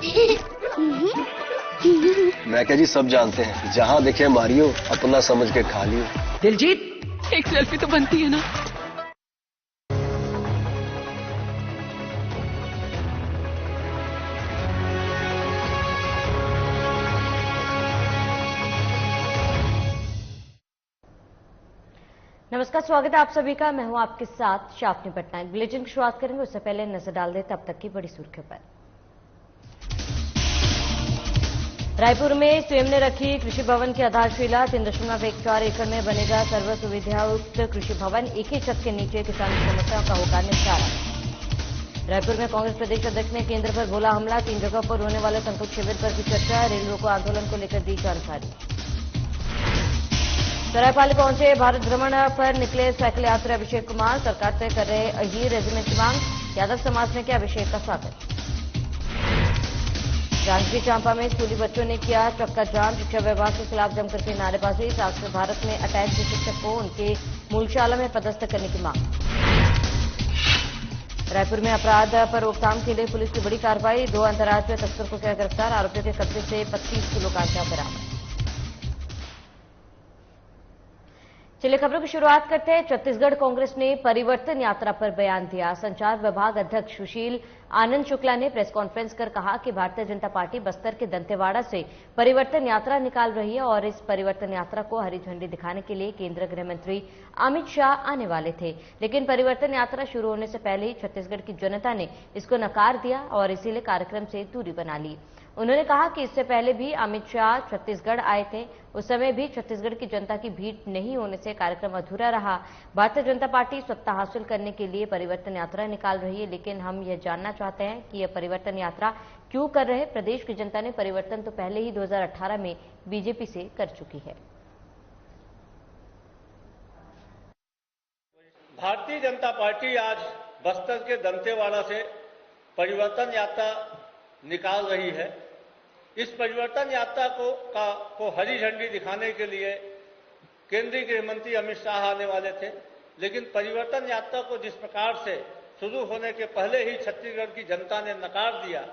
मैं क्या जी, सब जानते हैं, जहाँ देखे मारियो, अपना समझ के खा लियो। दिलजीत, एक सेल्फी तो बनती है ना। नमस्कार, स्वागत है आप सभी का। मैं हूं आपके साथ शाफनी पटनायक। बुलेटिन की शुरुआत करेंगे उससे पहले नजर डाल दें तब तक की बड़ी सुर्खियों पर। रायपुर में सीएम ने रखी कृषि भवन की आधारशिला। 3.14 एकड़ में बनेगा सर्व सुविधायुक्त कृषि भवन। एक ही छत के नीचे किसानों की समस्याओं का होगा निपटारा। रायपुर में कांग्रेस प्रदेश अध्यक्ष ने केंद्र पर बोला हमला। 3 जगहों पर होने वाले संकल्प शिविर पर की चर्चा। रेल रोको आंदोलन को लेकर दी जानकारी। सरायपाली पहुंचे भारत भ्रमण पर निकले साइकिल यात्री अभिषेक कुमार। सरकार से कर रहे अहीर रेजिमेंट की मांग। यादव समाज ने किया अभिषेक का स्वागत। जांजगीर चांपा में स्कूली बच्चों ने किया चक्का जाम। शिक्षा विभाग के खिलाफ जमकर की नारेबाजी। साक्षर भारत में अटैच शिक्षक को उनके मूल शाला में पदस्थ करने की मांग। रायपुर में अपराध पर रोकथाम के लिए पुलिस की बड़ी कार्रवाई। 2 अंतर्राज्यीय तस्कर को किया गिरफ्तार। आरोपियों के कब्जे से 25 किलो गांजा बरामद। चलिए खबरों की शुरुआत करते हैं। छत्तीसगढ़ कांग्रेस ने परिवर्तन यात्रा पर बयान दिया। संचार विभाग अध्यक्ष सुशील आनंद शुक्ला ने प्रेस कॉन्फ्रेंस कर कहा कि भारतीय जनता पार्टी बस्तर के दंतेवाड़ा से परिवर्तन यात्रा निकाल रही है और इस परिवर्तन यात्रा को हरी झंडी दिखाने के लिए केंद्रीय गृह मंत्री अमित शाह आने वाले थे, लेकिन परिवर्तन यात्रा शुरू होने से पहले ही छत्तीसगढ़ की जनता ने इसको नकार दिया और इसीलिए कार्यक्रम से दूरी बना ली। उन्होंने कहा कि इससे पहले भी अमित शाह छत्तीसगढ़ आए थे, उस समय भी छत्तीसगढ़ की जनता की भीड़ नहीं होने से कार्यक्रम अधूरा रहा। भारतीय जनता पार्टी सत्ता हासिल करने के लिए परिवर्तन यात्रा निकाल रही है, लेकिन हम यह जानना चाहते हैं कि यह परिवर्तन यात्रा क्यों कर रहे हैं। प्रदेश की जनता ने परिवर्तन तो पहले ही 2018 में बीजेपी से कर चुकी है। भारतीय जनता पार्टी आज बस्तर के दंतेवाड़ा से परिवर्तन यात्रा निकाल रही है। इस परिवर्तन यात्रा को हरी झंडी दिखाने के लिए केंद्रीय गृह मंत्री अमित शाह आने वाले थे, लेकिन परिवर्तन यात्रा को जिस प्रकार से शुरू होने के पहले ही छत्तीसगढ़ की जनता ने नकार दिया,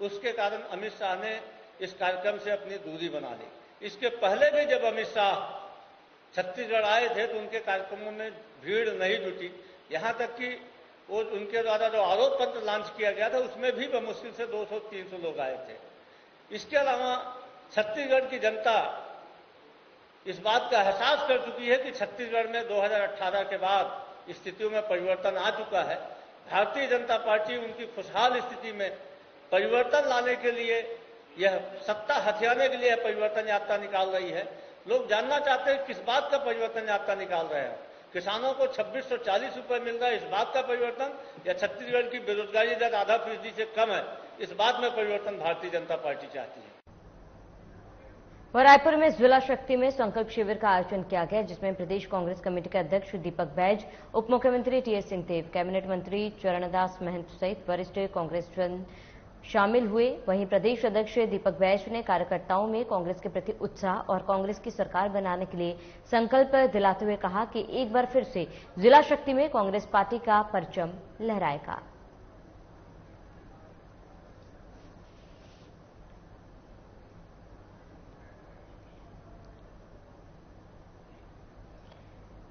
उसके कारण अमित शाह ने इस कार्यक्रम से अपनी दूरी बना ली। इसके पहले भी जब अमित शाह छत्तीसगढ़ आए थे तो उनके कार्यक्रमों में भीड़ नहीं जुटी। यहां तक कि वो उनके द्वारा जो आरोप पत्र लॉन्च किया गया था उसमें भी बमुश्किल से 200-300 लोग आए थे। इसके अलावा छत्तीसगढ़ की जनता इस बात का एहसास कर चुकी है कि छत्तीसगढ़ में 2018 के बाद स्थितियों में परिवर्तन आ चुका है। भारतीय जनता पार्टी उनकी खुशहाल स्थिति में परिवर्तन लाने के लिए, यह सत्ता हथियाने के लिए परिवर्तन यात्रा निकाल रही है। लोग जानना चाहते हैं किस बात का परिवर्तन यात्रा निकाल रहे हैं। किसानों को 2640 रुपए मिल रहा है, इस बात का परिवर्तन, या छत्तीसगढ़ की बेरोजगारी दर 0.5% से कम है, इस बात में परिवर्तन भारतीय जनता पार्टी चाहती है। रायपुर में जिला शक्ति में संकल्प शिविर का आयोजन किया गया, जिसमें प्रदेश कांग्रेस कमेटी के अध्यक्ष दीपक बैज, उप मुख्यमंत्री टीएस सिंहदेव, कैबिनेट मंत्री चरणदास महंत सहित वरिष्ठ कांग्रेस जन शामिल हुए। वहीं प्रदेश अध्यक्ष दीपक बैज ने कार्यकर्ताओं में कांग्रेस के प्रति उत्साह और कांग्रेस की सरकार बनाने के लिए संकल्प दिलाते हुए कहा कि एक बार फिर से जिला शक्ति में कांग्रेस पार्टी का परचम लहराएगा।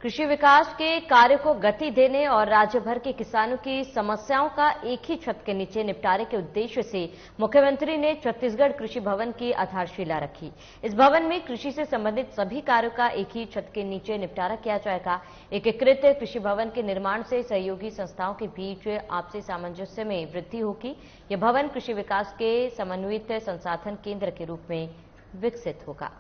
कृषि विकास के कार्य को गति देने और राज्य भर के किसानों की समस्याओं का एक ही छत के नीचे निपटारे के उद्देश्य से मुख्यमंत्री ने छत्तीसगढ़ कृषि भवन की आधारशिला रखी। इस भवन में कृषि से संबंधित सभी कार्यों का एक ही छत के नीचे निपटारा किया जाएगा। एकीकृत कृषि भवन के निर्माण से सहयोगी संस्थाओं के बीच आपसी सामंजस्य में वृद्धि होगी। यह भवन कृषि विकास के समन्वित संसाधन केंद्र के रूप में विकसित होगा।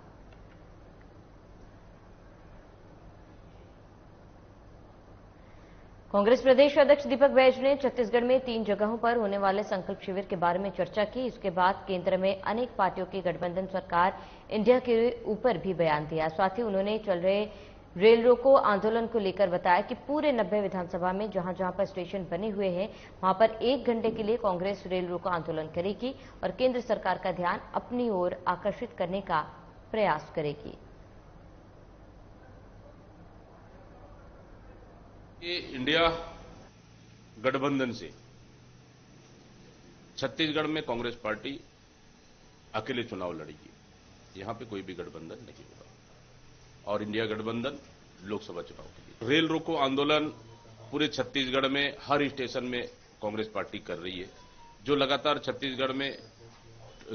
कांग्रेस प्रदेश अध्यक्ष दीपक बैज ने छत्तीसगढ़ में 3 जगहों पर होने वाले संकल्प शिविर के बारे में चर्चा की। इसके बाद केंद्र में अनेक पार्टियों की गठबंधन सरकार इंडिया के ऊपर भी बयान दिया। साथ ही उन्होंने चल रहे रेल रोको आंदोलन को लेकर बताया कि पूरे 90 विधानसभा में जहां जहां पर स्टेशन बने हुए हैं वहां पर 1 घंटे के लिए कांग्रेस रेल रोको आंदोलन करेगी और केंद्र सरकार का ध्यान अपनी ओर आकर्षित करने का प्रयास करेगी। इंडिया गठबंधन से छत्तीसगढ़ में कांग्रेस पार्टी अकेले चुनाव लड़ेगी। यहां पे कोई भी गठबंधन नहीं होगा और इंडिया गठबंधन लोकसभा चुनाव के लिए। रेल रोको आंदोलन पूरे छत्तीसगढ़ में हर स्टेशन में कांग्रेस पार्टी कर रही है, जो लगातार छत्तीसगढ़ में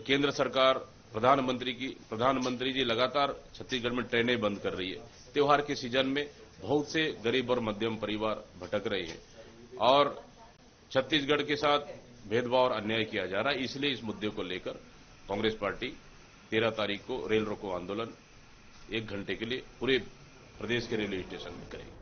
केंद्र सरकार प्रधानमंत्री जी लगातार छत्तीसगढ़ में ट्रेनें बंद कर रही है। त्योहार के सीजन में बहुत से गरीब और मध्यम परिवार भटक रहे हैं और छत्तीसगढ़ के साथ भेदभाव और अन्याय किया जा रहा है। इसलिए इस मुद्दे को लेकर कांग्रेस पार्टी 13 तारीख को रेल रोको आंदोलन 1 घंटे के लिए पूरे प्रदेश के रेलवे स्टेशन में करेगी।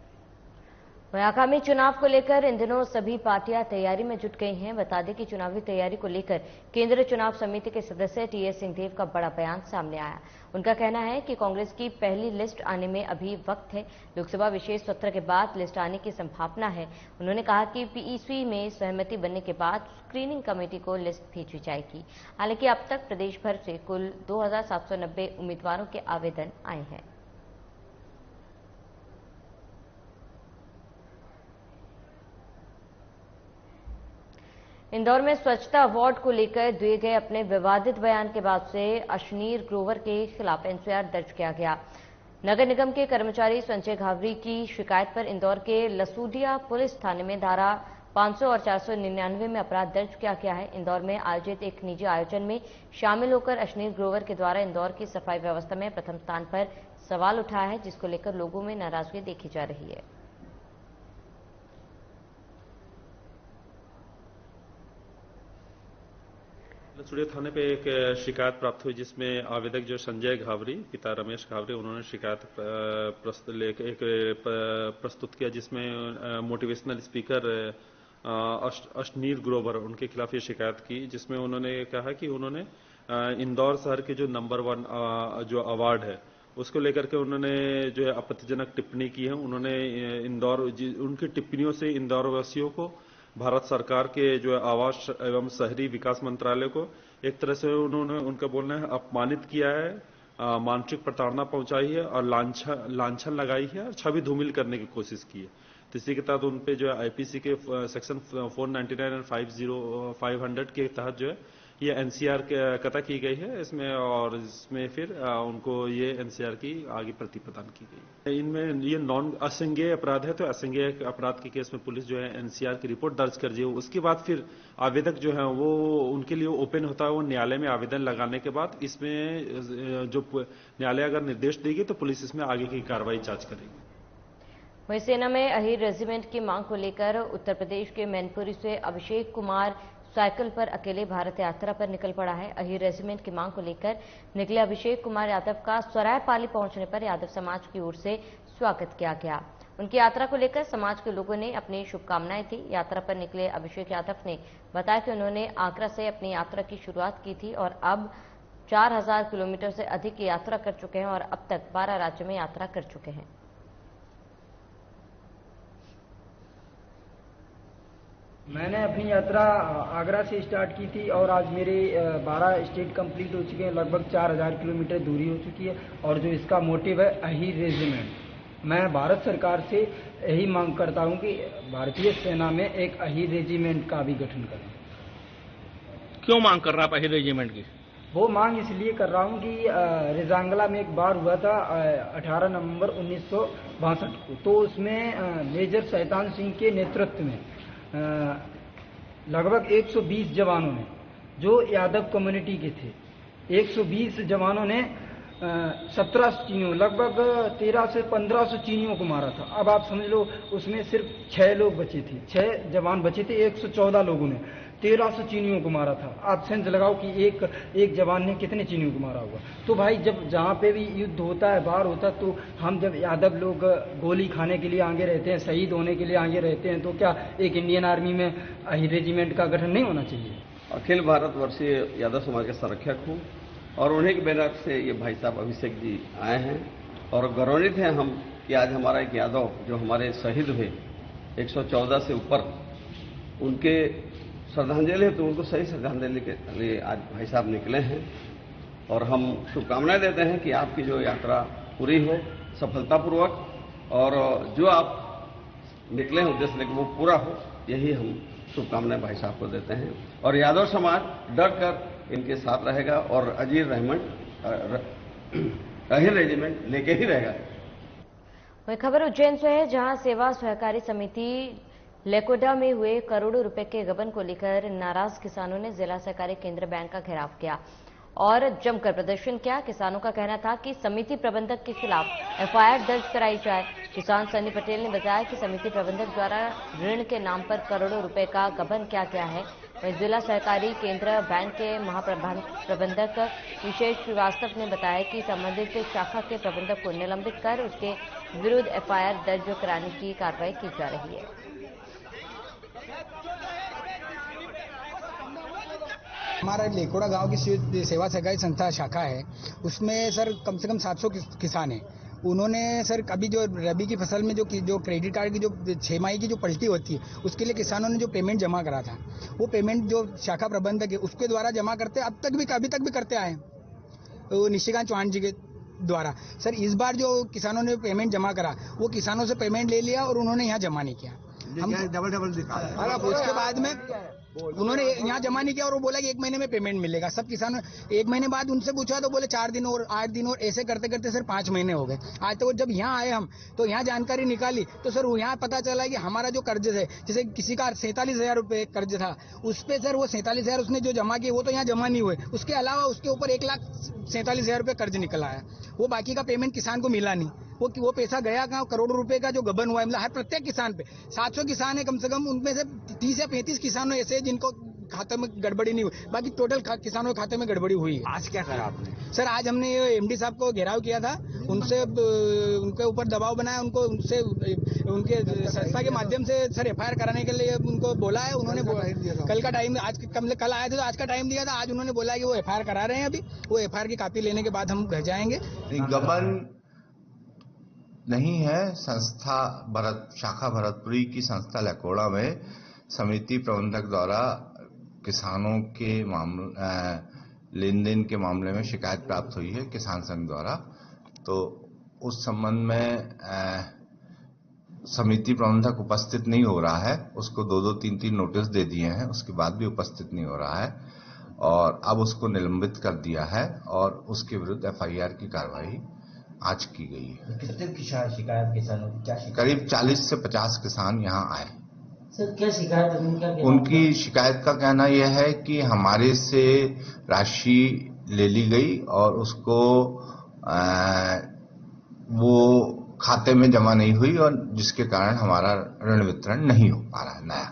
आगामी चुनाव को लेकर इन दिनों सभी पार्टियां तैयारी में जुट गई हैं। बता दें कि चुनावी तैयारी को लेकर केंद्रीय चुनाव समिति के सदस्य टीएस सिंहदेव का बड़ा बयान सामने आया। उनका कहना है कि कांग्रेस की पहली लिस्ट आने में अभी वक्त है। लोकसभा विशेष सत्र के बाद लिस्ट आने की संभावना है। उन्होंने कहा कि पीईसी में सहमति बनने के बाद स्क्रीनिंग कमेटी को लिस्ट भेजी जाएगी। हालांकि अब तक प्रदेश भर से कुल 2790 उम्मीदवारों के आवेदन आए हैं। इंदौर में स्वच्छता अवार्ड को लेकर दिए गए अपने विवादित बयान के बाद से अशनीर ग्रोवर के खिलाफ एनसीआर दर्ज किया गया। नगर निगम के कर्मचारी संजय घावरी की शिकायत पर इंदौर के लसूडिया पुलिस थाने में धारा 500 और 499 में अपराध दर्ज किया गया है। इंदौर में आयोजित एक निजी आयोजन में शामिल होकर अशनीर ग्रोवर के द्वारा इंदौर की सफाई व्यवस्था में प्रथम स्थान पर सवाल उठाया है, जिसको लेकर लोगों में नाराजगी देखी जा रही है। लसूड़िया थाने पे एक शिकायत प्राप्त हुई जिसमें आवेदक जो संजय घावरी पिता रमेश घावरी उन्होंने शिकायत प्रस्तुत किया, जिसमें मोटिवेशनल स्पीकर अशनीर ग्रोवर उनके खिलाफ ये शिकायत की, जिसमें उन्होंने कहा कि उन्होंने इंदौर शहर के जो नंबर 1 जो अवार्ड है उसको लेकर के उन्होंने जो है आपत्तिजनक टिप्पणी की है। उन्होंने उनकी टिप्पणियों से इंदौर वासियों को भारत सरकार के जो आवास एवं शहरी विकास मंत्रालय को एक तरह से उन्होंने उनका बोलना है अपमानित किया है, मानसिक प्रताड़ना पहुंचाई है और लांछन लगाई है और छवि धूमिल करने की कोशिश की है। तो इसी के तहत उन पे जो है आईपीसी के सेक्शन 499 और 500 के तहत जो है ये एनसीआर कता की गई है इसमें, और इसमें फिर उनको ये एनसीआर की आगे प्रति प्रदान की गई। इनमें ये नॉन असंज्ञेय अपराध है, तो असंज्ञेय अपराध के केस में पुलिस जो है एनसीआर की रिपोर्ट दर्ज कर दी है। उसके बाद फिर आवेदक जो है वो उनके लिए ओपन होता है, वो न्यायालय में आवेदन लगाने के बाद इसमें जो न्यायालय अगर निर्देश देगी तो पुलिस इसमें आगे की कार्रवाई जांच करेगी। वहीं सेना में अहीर रेजिमेंट की मांग को लेकर उत्तर प्रदेश के मैनपुरी से अभिषेक कुमार साइकिल पर अकेले भारत यात्रा पर निकल पड़ा है। अहीर रेजिमेंट की मांग को लेकर निकले अभिषेक कुमार यादव का सरायपाली पहुंचने पर यादव समाज की ओर से स्वागत किया गया। उनकी यात्रा को लेकर समाज के लोगों ने अपनी शुभकामनाएं दी। यात्रा पर निकले अभिषेक यादव ने बताया कि उन्होंने आगरा से अपनी यात्रा की शुरुआत की थी और अब 4000 किलोमीटर से अधिक की यात्रा कर चुके हैं और अब तक 12 राज्यों में यात्रा कर चुके हैं। मैंने अपनी यात्रा आगरा से स्टार्ट की थी और आज मेरे 12 स्टेट कंप्लीट हो चुके हैं, लगभग 4000 किलोमीटर दूरी हो चुकी है। और जो इसका मोटिव है अहीर रेजिमेंट, मैं भारत सरकार से यही मांग करता हूं कि भारतीय सेना में एक अहीर रेजिमेंट का भी गठन करें। क्यों मांग कर रहा है अहीर रेजिमेंट की? वो मांग इसलिए कर रहा हूं कि रिजांगला में एक बार हुआ था 18 नवंबर 1962 को, तो उसमें मेजर शैतान सिंह के नेतृत्व में लगभग 120 जवानों ने, जो यादव कम्युनिटी के थे, 120 जवानों ने 17 चीनियों, लगभग 1300 से 1500 चीनियों को मारा था। अब आप समझ लो उसमें सिर्फ 6 लोग बचे थे, 6 जवान बचे थे। 114 लोगों ने 1300 चीनियों को मारा था। आप सेंस लगाओ कि एक जवान ने कितने चीनियों को मारा होगा। तो भाई जब जहाँ पे भी युद्ध होता है, बाहर होता है, तो हम जब यादव लोग गोली खाने के लिए आगे रहते हैं, शहीद होने के लिए आगे रहते हैं, तो क्या एक इंडियन आर्मी में अहीर रेजिमेंट का गठन नहीं होना चाहिए? अखिल भारतवर्षीय यादव समाज के संरक्षक हूँ और उन्हीं के बैनर से ये भाई साहब अभिषेक जी आए हैं और गौरवान्वित हैं हम कि आज हमारा एक यादव जो हमारे शहीद हुए 114 से ऊपर, उनके श्रद्धांजलि है, तो उनको सही श्रद्धांजलि के लिए आज भाई साहब निकले हैं। और हम शुभकामनाएं देते हैं कि आपकी जो यात्रा पूरी हो सफलतापूर्वक, और जो आप निकले हैं उद्देश्य लेकर वो पूरा हो, यही हम शुभकामनाएं भाई साहब को देते हैं। और यादव समाज डट कर इनके साथ रहेगा और अजीर रेजिमेंट लेके ही रहेगा। वही खबर उज्जैन से है, जहां सेवा सहकारी समिति लेकोडा में हुए करोड़ों रुपए के गबन को लेकर नाराज किसानों ने जिला सहकारी केंद्र बैंक का घेराव किया और जमकर प्रदर्शन किया। किसानों का कहना था कि समिति प्रबंधक के खिलाफ एफआईआर दर्ज कराई जाए। किसान सन्नी पटेल ने बताया कि समिति प्रबंधक द्वारा ऋण के नाम पर करोड़ों रुपए का गबन किया गया है। वहीं जिला सहकारी केंद्र बैंक के महाप्रबंधक विशेष श्रीवास्तव ने बताया कि संबंधित शाखा के प्रबंधक को निलंबित कर उसके विरुद्ध एफआईआर दर्ज कराने की कार्रवाई की जा रही है। हमारा लेकोड़ा गांव की सेवा सहकारी संस्था शाखा है, उसमें सर कम से कम 700 किसान हैं। उन्होंने सर अभी जो रबी की फसल में जो क्रेडिट कार्ड की जो 6 माही की जो पलटी होती है, उसके लिए किसानों ने जो पेमेंट जमा करा था, वो पेमेंट जो शाखा प्रबंधक है उसके द्वारा जमा करते अभी तक भी करते आए तो निशिकांत चौहान जी के द्वारा। सर इस बार जो किसानों ने पेमेंट जमा करा, वो किसानों से पेमेंट ले लिया और उन्होंने यहाँ जमा नहीं किया। हम डबल दिखा, उसके बाद में उन्होंने यहाँ जमा नहीं किया और वो बोला कि 1 महीने में पेमेंट मिलेगा। सब किसानों 1 महीने बाद उनसे पूछा तो बोले 4 दिन और 8 दिन और ऐसे करते करते सर 5 महीने हो गए। आज तो जब यहाँ आए हम तो यहाँ जानकारी निकाली तो सर यहाँ पता चला कि हमारा जो कर्ज है, जैसे किसी का 47,000 रुपये कर्ज था, उस पे सर वो 47,000 उसने जो जमा किए वो तो यहाँ जमा नहीं हुए, उसके अलावा उसके ऊपर 1,47,000 रुपये कर्ज निकला है। वो बाकी का पेमेंट किसान को मिला नहीं। वो पैसा गया कहाँ? करोड़ों रुपए का जो गबन हुआ है, मतलब हर प्रत्येक किसान पे 700 किसान है कम से कम, उनमें से 30 या 35 किसानों ऐसे जिनको खाते में गड़बड़ी नहीं हुई, बाकी टोटल किसानों के खाते में गड़बड़ी हुई है। आज क्या करा आपने? सर आज हमने एमडी साहब को घेराव किया था, उनसे उनके ऊपर दबाव बनाया, उनसे उनके संस्था के माध्यम से सर एफआईआर कराने के लिए उनको बोला है। उन्होंने कल का टाइम, आज कल आए थे तो आज का टाइम दिया था। आज उन्होंने बोला है कि वो एफआईआर करा रहे हैं। अभी वो एफआईआर की कॉपी लेने के बाद हम घर जाएंगे। गबन नहीं है, शाखा भरतपुरी की संस्था लेकोड़ा में समिति प्रबंधक द्वारा किसानों के लेन देन के मामले में शिकायत प्राप्त हुई है किसान संघ द्वारा। तो उस संबंध में समिति प्रबंधक उपस्थित नहीं हो रहा है, उसको 2-2, 3-3 नोटिस दे दिए हैं, उसके बाद भी उपस्थित नहीं हो रहा है और अब उसको निलंबित कर दिया है और उसके विरुद्ध एफआईआर की कार्रवाई आज की गई है। कितने शिकायत किसानों की? क्या शिकायत? करीब 40 से 50 किसान यहाँ आए। सर क्या शिकायत है? उनकी शिकायत का कहना यह है कि हमारे से राशि ले ली गई और उसको वो खाते में जमा नहीं हुई और जिसके कारण हमारा ऋण वितरण नहीं हो पा रहा है नया।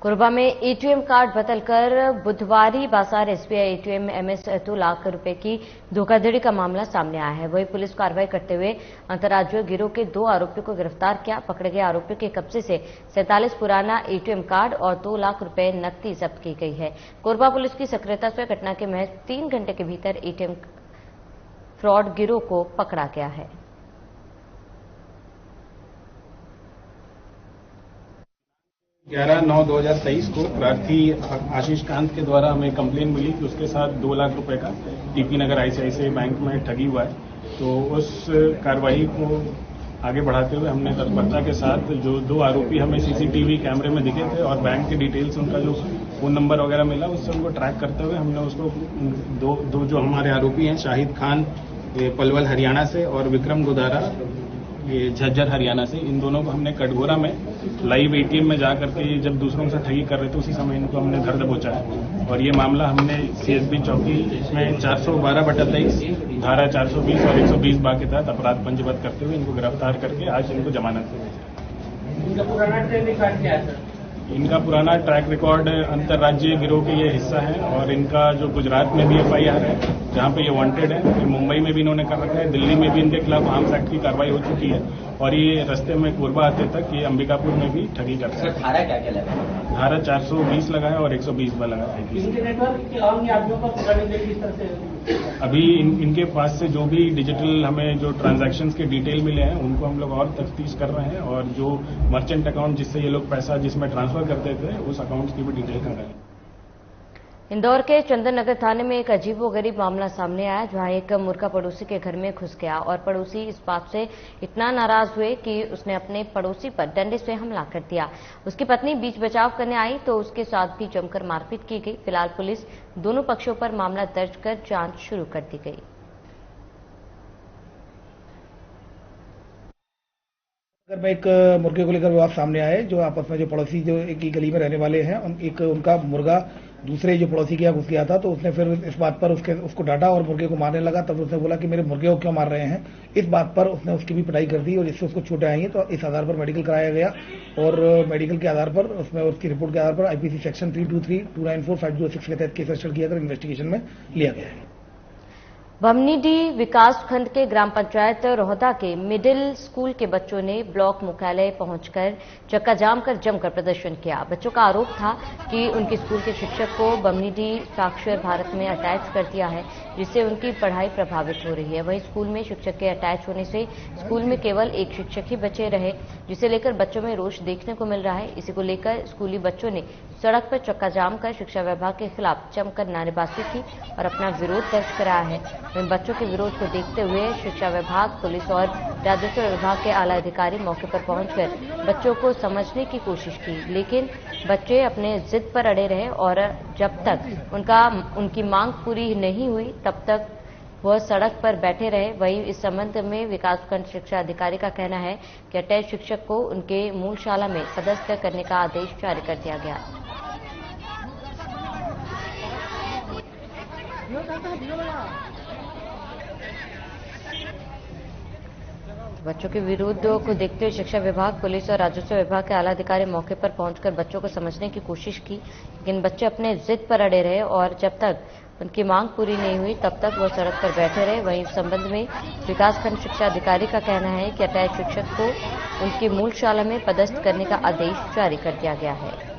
कोरबा में एटीएम कार्ड बदलकर बुधवारी बाजार एसबीआई एटीएम में एमएस 2 लाख रुपए की धोखाधड़ी का मामला सामने आया है। वही पुलिस कार्रवाई करते हुए अंतर्राज्यीय गिरोह के 2 आरोपियों को गिरफ्तार किया। पकड़े गए आरोपियों के कब्जे से 47 पुराना एटीएम कार्ड और 2 लाख रुपए नकदी जब्त की गई है। कोरबा पुलिस की सक्रियता से घटना के महज 3 घंटे के भीतर एटीएम फ्रॉड गिरोह को पकड़ा गया है। 11/9/2023 को प्रार्थी आशीष कांत के द्वारा हमें कंप्लेन मिली कि उसके साथ 2 लाख रुपए का टीपी नगर आईसीआईसीआई बैंक में ठगी हुआ है। तो उस कार्रवाई को आगे बढ़ाते हुए हमने तत्परता के साथ जो 2 आरोपी हमें सीसीटीवी कैमरे में दिखे थे और बैंक के डिटेल्स उनका जो फोन नंबर वगैरह मिला उससे उनको ट्रैक करते हुए हमने उसको दो जो हमारे आरोपी हैं, शाहिद खान पलवल हरियाणा से और विक्रम गोदारा ये झज्जर हरियाणा से, इन दोनों को हमने कटघोरा में लाइव एटीएम में जाकर के जब दूसरों से ठगी कर रहे थे उसी समय इनको हमने धर दबोचा और ये मामला हमने सीएसबी चौकी में 412/23 धारा 420 और 120 बा के तहत अपराध पंजीबद्ध करते हुए इनको गिरफ्तार करके आज इनको जमानत पे भेजा। इनका पुराना ट्रैक रिकॉर्ड क्या है सर? इनका पुराना ट्रैक रिकॉर्ड अंतर्राज्यीय गिरोह के ये हिस्सा है और इनका जो गुजरात में भी एफआईआर है जहां पे ये वांटेड है, फिर मुंबई में भी इन्होंने कर रखा है, दिल्ली में भी इनके खिलाफ आर्म्स एक्ट की कार्रवाई हो चुकी है और ये रास्ते में कोरबा आते तक ये अंबिकापुर में भी ठगी करते हैं। धारा क्या क्या लगा? धारा 420 लगा है और 120 में लगा है। अभी इनके पास से जो भी डिजिटल हमें जो ट्रांजैक्शंस के डिटेल मिले हैं उनको हम लोग और तफ्तीश कर रहे हैं और जो मर्चेंट अकाउंट जिससे ये लोग पैसा जिसमें ट्रांसफर करते थे उस अकाउंट की भी डिटेल कर रहे हैं। इंदौर के चंदन नगर थाने में एक अजीबोगरीब मामला सामने आया, जहां एक मुर्गा पड़ोसी के घर में घुस गया और पड़ोसी इस बात से इतना नाराज हुए कि उसने अपने पड़ोसी पर डंडे से हमला कर दिया। उसकी पत्नी बीच बचाव करने आई तो उसके साथ भी जमकर मारपीट की गई। फिलहाल पुलिस दोनों पक्षों पर मामला दर्ज कर जांच शुरू कर दी गई। अगर मैं एक मुर्गे को लेकर विवाद सामने आए, जो आपस में जो पड़ोसी जो एक ही गली में रहने वाले हैं, उनका मुर्गा दूसरे जो पड़ोसी के यहाँ घुस गया था, तो उसने फिर इस बात पर उसको डांटा और मुर्गे को मारने लगा। तब उसने बोला कि मेरे मुर्गे को क्यों मार रहे हैं। इस बात पर उसने उसकी भी पिटाई कर दी और इससे उसको चोटें आई हैं। तो इस आधार पर मेडिकल कराया गया और मेडिकल के आधार पर उसमें उसकी रिपोर्ट के आधार पर आईपीसी सेक्शन 323, 294, 506 के तहत केस रजिस्टर किया कर इन्वेस्टिगेशन में लिया गया है। बमनीडीह विकासखंड के ग्राम पंचायत रोहदा के मिडिल स्कूल के बच्चों ने ब्लॉक मुख्यालय पहुंचकर चक्का जाम कर जमकर प्रदर्शन किया। बच्चों का आरोप था कि उनके स्कूल के शिक्षक को बमनीडीह साक्षर भारत में अटैच कर दिया है, जिससे उनकी पढ़ाई प्रभावित हो रही है। वहीं स्कूल में शिक्षक के अटैच होने से स्कूल में केवल एक शिक्षक ही बचे रहे, जिसे लेकर बच्चों में रोष देखने को मिल रहा है। इसी को लेकर स्कूली बच्चों ने सड़क पर चक्का जाम कर शिक्षा विभाग के खिलाफ जमकर नारेबाजी की और अपना विरोध दर्ज कराया है। वहीं बच्चों के विरोध को देखते हुए शिक्षा विभाग, पुलिस और राजस्व विभाग के आला अधिकारी मौके पर पहुंचकर बच्चों को समझने की कोशिश की, लेकिन बच्चे अपने जिद पर अड़े रहे और जब तक उनकी मांग पूरी नहीं हुई तब तक वह सड़क पर बैठे रहे। वहीं इस संबंध में विकासखंड शिक्षा अधिकारी का कहना है कि अटैच शिक्षक को उनके मूल शाला में पदस्थ करने का आदेश जारी कर दिया गया। बच्चों के विरोध को देखते हुए शिक्षा विभाग, पुलिस और राजस्व विभाग के आला अधिकारी मौके पर पहुंचकर बच्चों को समझने की कोशिश की, लेकिन बच्चे अपने जिद पर अड़े रहे और जब तक उनकी मांग पूरी नहीं हुई तब तक वो सड़क पर बैठे रहे। वहीं इस संबंध में विकासखंड शिक्षा अधिकारी का कहना है कि अटैच शिक्षक को उनकी मूल शाला में पदस्थ करने का आदेश जारी कर दिया गया है।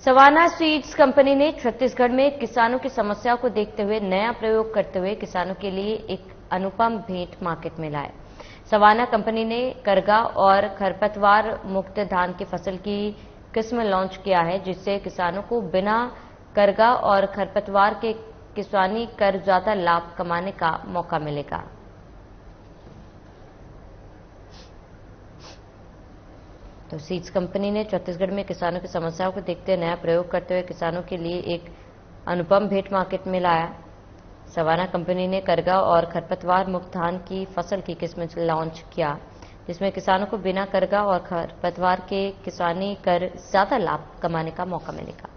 सवाना सीड्स कंपनी ने छत्तीसगढ़ में किसानों की समस्याओं को देखते हुए नया प्रयोग करते हुए किसानों के लिए एक अनुपम भेंट मार्केट में लाया। सवाना कंपनी ने करगा और खरपतवार मुक्त धान की फसल की किस्म लॉन्च किया है, जिससे किसानों को बिना करगा और खरपतवार के किसानी कर ज्यादा लाभ कमाने का मौका मिलेगा। तो सीड्स कंपनी ने छत्तीसगढ़ में किसानों की समस्याओं को देखते हुए नया प्रयोग करते हुए किसानों के लिए एक अनुपम भेंट मार्केट में लाया। सवाना कंपनी ने करगा और खरपतवार मुक्त धान की फसल की किस्म लॉन्च किया, जिसमें किसानों को बिना करगा और खरपतवार के किसानी कर ज्यादा लाभ कमाने का मौका मिलेगा।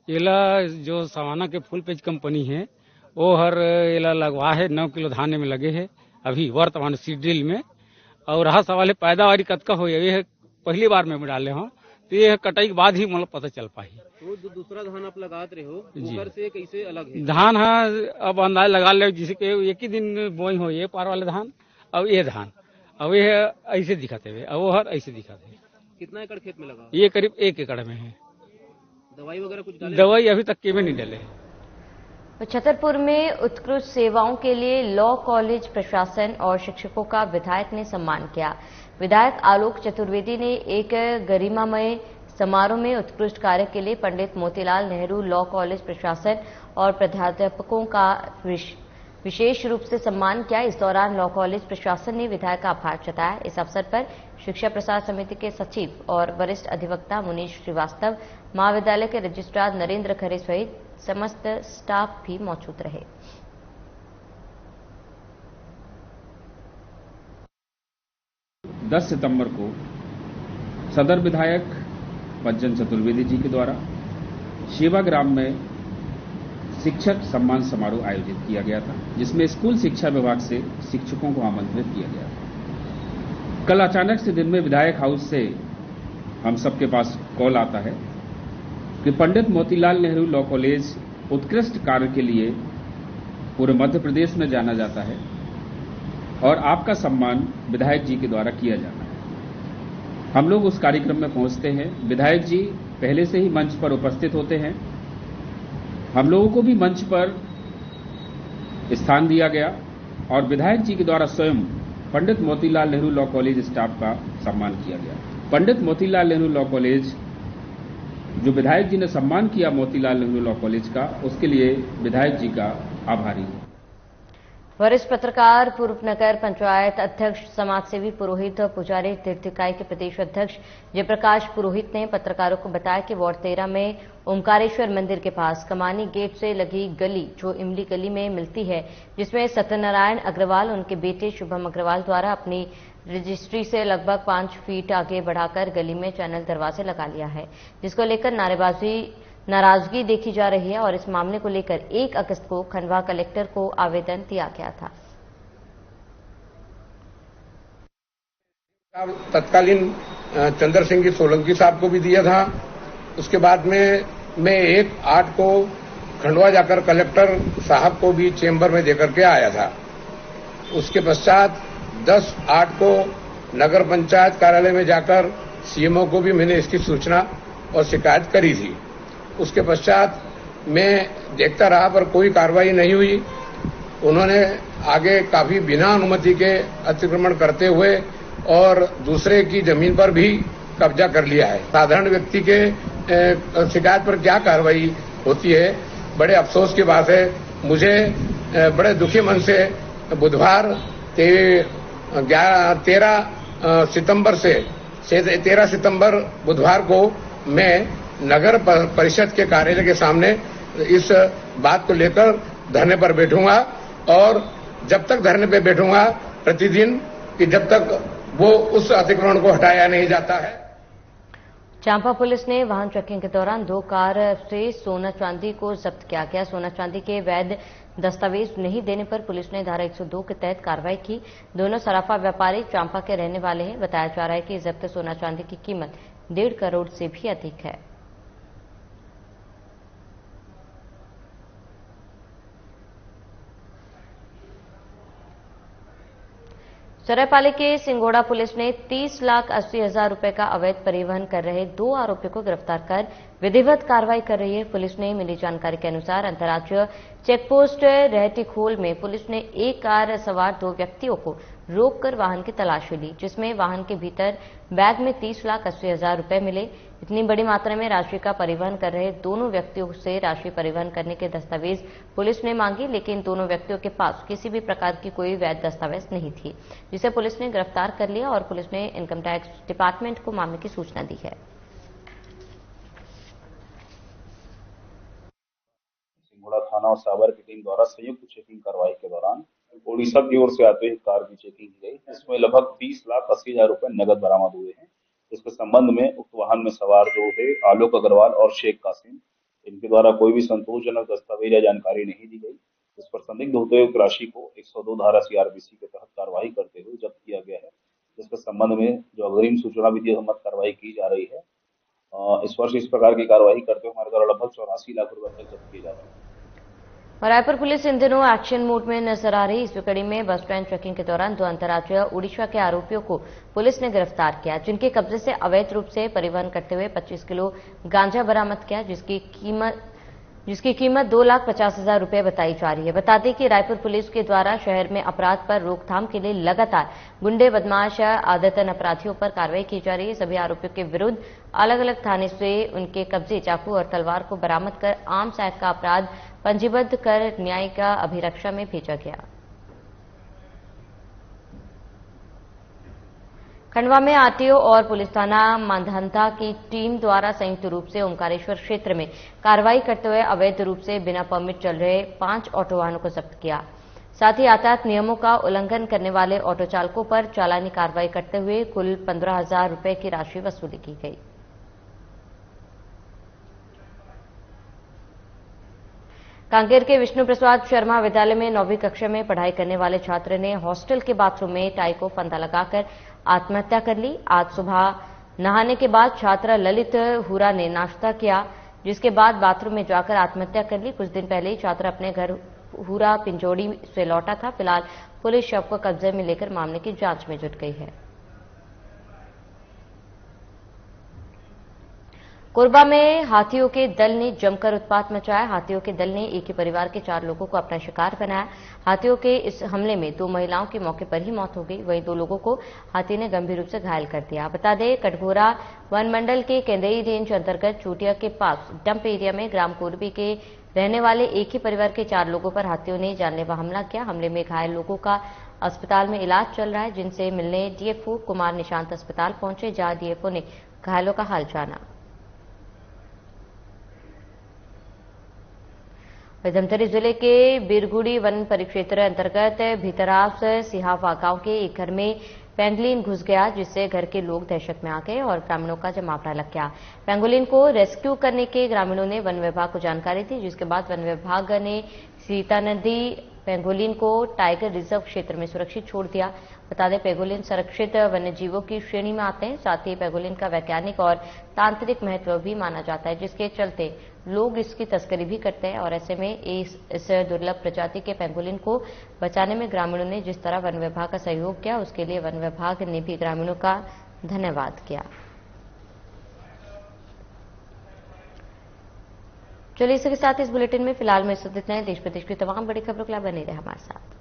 एला जो सवाना के फुल पेज कंपनी है वो हर एला लगवा है 9 किलो धान में लगे है अभी वर्तमान सीड ड्रिल में। और रहा सवाल है पैदावारी कतका हो, ये पहली बार में डाले हो तो ये कटाई के बाद ही मतलब पता चल पाई। तो जो दूसरा धान आप लगाते रहे हो ओकर से कैसे अलग है? धान अब अंदाज लगा ले, जिसे एक ही दिन बोई हो ये पार वाले धान और ये धान अब ये ऐसे दिखाते हुए और वो हर ऐसे दिखाते। कितना एकड़ खेत में लगा? ये करीब 1 एकड़ में है। दवाई वगैरह कुछ डाले? दवाई अभी तक के में नहीं डाले। छतरपुर में उत्कृष्ट सेवाओं के लिए लॉ कॉलेज प्रशासन और शिक्षकों का विधायक ने सम्मान किया। विधायक आलोक चतुर्वेदी ने एक गरिमामय समारोह में उत्कृष्ट कार्य के लिए पंडित मोतीलाल नेहरू लॉ कॉलेज प्रशासन और प्राध्यापकों का विशेष रूप से सम्मान किया। इस दौरान लॉ कॉलेज प्रशासन ने विधायक का आभार जताया। इस अवसर पर शिक्षा प्रसार समिति के सचिव और वरिष्ठ अधिवक्ता मुनीश श्रीवास्तव, महाविद्यालय के रजिस्ट्रार नरेंद्र खरे सहित समस्त स्टाफ भी मौजूद रहे। दस सितंबर को सदर विधायक पंचन चतुर्वेदी जी के द्वारा सेवाग्राम में शिक्षक सम्मान समारोह आयोजित किया गया था, जिसमें स्कूल शिक्षा विभाग से शिक्षकों को आमंत्रित किया गया था। कल अचानक से दिन में विधायक हाउस से हम सबके पास कॉल आता है कि पंडित मोतीलाल नेहरू लॉ कॉलेज उत्कृष्ट कार्य के लिए पूरे मध्य प्रदेश में जाना जाता है और आपका सम्मान विधायक जी के द्वारा किया जाना है। हम लोग उस कार्यक्रम में पहुंचते हैं। विधायक जी पहले से ही मंच पर उपस्थित होते हैं। हम लोगों को भी मंच पर स्थान दिया गया और विधायक जी के द्वारा स्वयं Pandit Motilal Nehru law college staff का सम्मान किया गया। पंडित मोतीलाल नेहरू लॉ कॉलेज, जो विधायक जी ने सम्मान किया मोतीलाल नेहरू लॉ कॉलेज का, उसके लिए विधायक जी का आभारी हूं। वरिष्ठ पत्रकार, पूर्व नगर पंचायत अध्यक्ष, समाजसेवी पुरोहित और पुजारी तीर्थ इकाई के प्रदेश अध्यक्ष जयप्रकाश पुरोहित ने पत्रकारों को बताया कि वार्ड 13 में ओमकारेश्वर मंदिर के पास कमानी गेट से लगी गली, जो इमली गली में मिलती है, जिसमें सत्यनारायण अग्रवाल उनके बेटे शुभम अग्रवाल द्वारा अपनी रजिस्ट्री से लगभग 5 फीट आगे बढ़ाकर गली में चैनल दरवाजे लगा लिया है, जिसको लेकर नाराजगी देखी जा रही है और इस मामले को लेकर 1 अगस्त को खंडवा कलेक्टर को आवेदन दिया गया था। तत्कालीन चंद्र सिंह जी सोलंकी साहब को भी दिया था। उसके बाद में मैं 1/8 को खंडवा जाकर कलेक्टर साहब को भी चेंबर में देकर के आया था। उसके पश्चात 10/8 को नगर पंचायत कार्यालय में जाकर सीएमओ को भी मैंने इसकी सूचना और शिकायत करी थी। उसके पश्चात मैं देखता रहा पर कोई कार्रवाई नहीं हुई। उन्होंने आगे काफी बिना अनुमति के अतिक्रमण करते हुए और दूसरे की जमीन पर भी कब्जा कर लिया है। साधारण व्यक्ति के शिकायत पर क्या कार्रवाई होती है, बड़े अफसोस की बात है। मुझे बड़े दुखी मन से बुधवार 13 सितंबर बुधवार को मैं नगर परिषद के कार्यालय के सामने इस बात को लेकर धरने पर बैठूंगा और जब तक धरने पर बैठूंगा प्रतिदिन कि जब तक वो उस अतिक्रमण को हटाया नहीं जाता है। चांपा पुलिस ने वाहन चेकिंग के दौरान 2 कार से सोना चांदी को जब्त किया गया। सोना चांदी के वैध दस्तावेज नहीं देने पर पुलिस ने धारा 102 के तहत कार्रवाई की। दोनों सराफा व्यापारी चांपा के रहने वाले हैं। बताया जा रहा है कि जब्त सोना चांदी की कीमत 1.5 करोड़ से भी अधिक है। सरायपाली के सिंगोड़ा पुलिस ने 30,80,000 रुपए का अवैध परिवहन कर रहे 2 आरोपियों को गिरफ्तार कर विधिवत कार्रवाई कर रही है। पुलिस ने मिली जानकारी के अनुसार अंतर्राज्यीय चेकपोस्ट रहटीखोल में पुलिस ने एक कार सवार 2 व्यक्तियों को रोककर वाहन की तलाशी ली, जिसमें वाहन के भीतर बैग में 30,80,000 रुपए मिले। इतनी बड़ी मात्रा में राशि का परिवहन कर रहे दोनों व्यक्तियों से राशि परिवहन करने के दस्तावेज पुलिस ने मांगी, लेकिन दोनों व्यक्तियों के पास किसी भी प्रकार की कोई वैध दस्तावेज नहीं थी, जिसे पुलिस ने गिरफ्तार कर लिया और पुलिस ने इनकम टैक्स डिपार्टमेंट को मामले की सूचना दी है। सिंगोड़ा थाना और सावर की टीम द्वारा संयुक्त चेकिंग कार्रवाई के दौरान ओडिशा की ओर से आते हुए कार की चेकिंग की गई, जिसमें लगभग 30,80,000 रुपए नगद बरामद हुए हैं। इसके संबंध में उक्त वाहन में सवार जो थे आलोक अग्रवाल और शेख कासिम, इनके द्वारा कोई भी संतोषजनक दस्तावेज या जानकारी नहीं दी गई। इस पर संदिग्ध होते हुए राशि को 102 धारा सीआरपीसी के तहत कार्रवाई करते हुए जब्त किया गया है, जिसके संबंध में जो अग्रिम सूचना विधि सम्मत कार्रवाई की जा रही है। इस वर्ष इस प्रकार की कार्रवाई करते हुए हमारे द्वारा लगभग 84 लाख रुपए तक जब्त किए जा रहे हैं। और रायपुर पुलिस इन दिनों एक्शन मोड में नजर आ रही। इस कड़ी में बस स्टैंड चेकिंग के दौरान 2 अंतर्राज्यीय उड़ीसा के आरोपियों को पुलिस ने गिरफ्तार किया, जिनके कब्जे से अवैध रूप से परिवहन करते हुए 25 किलो गांजा बरामद किया, जिसकी कीमत 2,50,000 रुपए बताई जा रही है। बता दें कि रायपुर पुलिस के द्वारा शहर में अपराध पर रोकथाम के लिए लगातार गुंडे, बदमाश या आदतन अपराधियों पर कार्रवाई की जा रही है। सभी आरोपियों के विरुद्ध अलग अलग थाने से उनके कब्जे चाकू और तलवार को बरामद कर आर्म्स एक्ट का अपराध पंजीबद्ध कर न्यायिक अभिरक्षा में भेजा गया। खंडवा में आरटीओ और पुलिस थाना मांधाता की टीम द्वारा संयुक्त रूप से ओमकारेश्वर क्षेत्र में कार्रवाई करते हुए अवैध रूप से बिना परमिट चल रहे 5 ऑटो वाहनों को जब्त किया। साथ ही यातायात नियमों का उल्लंघन करने वाले ऑटो चालकों पर चालानी कार्रवाई करते हुए कुल 15,000 रुपए की राशि वसूली की गई। कांकेर के विष्णु प्रसाद शर्मा विद्यालय में 9वीं कक्षा में पढ़ाई करने वाले छात्र ने हॉस्टल के बाथरूम में टाई को फंदा लगाकर आत्महत्या कर ली। आज सुबह नहाने के बाद छात्र ललित हुरा ने नाश्ता किया, जिसके बाद बाथरूम में जाकर आत्महत्या कर ली। कुछ दिन पहले ही छात्र अपने घर हुरा पिंजोड़ी से लौटा था। फिलहाल पुलिस शव को कब्जे में लेकर मामले की जांच में जुट गई है। कोरबा में हाथियों के दल ने जमकर उत्पात मचाया। हाथियों के दल ने एक ही परिवार के 4 लोगों को अपना शिकार बनाया। हाथियों के इस हमले में 2 महिलाओं की मौके पर ही मौत हो गई, वहीं 2 लोगों को हाथी ने गंभीर रूप से घायल कर दिया। बता दें, कटघोरा वन मंडल के केंदई रेंज अंतर्गत चूटिया के पास डंप एरिया में ग्राम कोरबी के रहने वाले एक ही परिवार के 4 लोगों पर हाथियों ने जानलेवा हमला किया। हमले में घायल लोगों का अस्पताल में इलाज चल रहा है, जिनसे मिलने डीएफओ कुमार निशांत अस्पताल पहुंचे, जहां डीएफओ ने घायलों का हाल जाना। धमतरी जिले के बिरगुड़ी वन परिक्षेत्र अंतर्गत भीतरास सिहावा गांव के एक घर में पेंगुलिन घुस गया, जिससे घर के लोग दहशत में आ गए और ग्रामीणों का जमावड़ा लग गया। पेंगुलिन को रेस्क्यू करने के ग्रामीणों ने वन विभाग को जानकारी दी, जिसके बाद वन विभाग ने सीता नदी पेंगुलिन को टाइगर रिजर्व क्षेत्र में सुरक्षित छोड़ दिया। बता दें, पेंगुलिन संरक्षित वन्य जीवों की श्रेणी में आते हैं। साथ ही पेंगुलिन का वैज्ञानिक और तांत्रिक महत्व भी माना जाता है, जिसके चलते लोग इसकी तस्करी भी करते हैं। और ऐसे में इस दुर्लभ प्रजाति के पेंगुलिन को बचाने में ग्रामीणों ने जिस तरह वन विभाग का सहयोग किया, उसके लिए वन विभाग ने भी ग्रामीणों का धन्यवाद किया। चलिए, इसके साथ इस बुलेटिन में फिलहाल में इतना है। देश प्रदेश की तमाम बड़ी खबरों के लिए बने रहे हमारे साथ।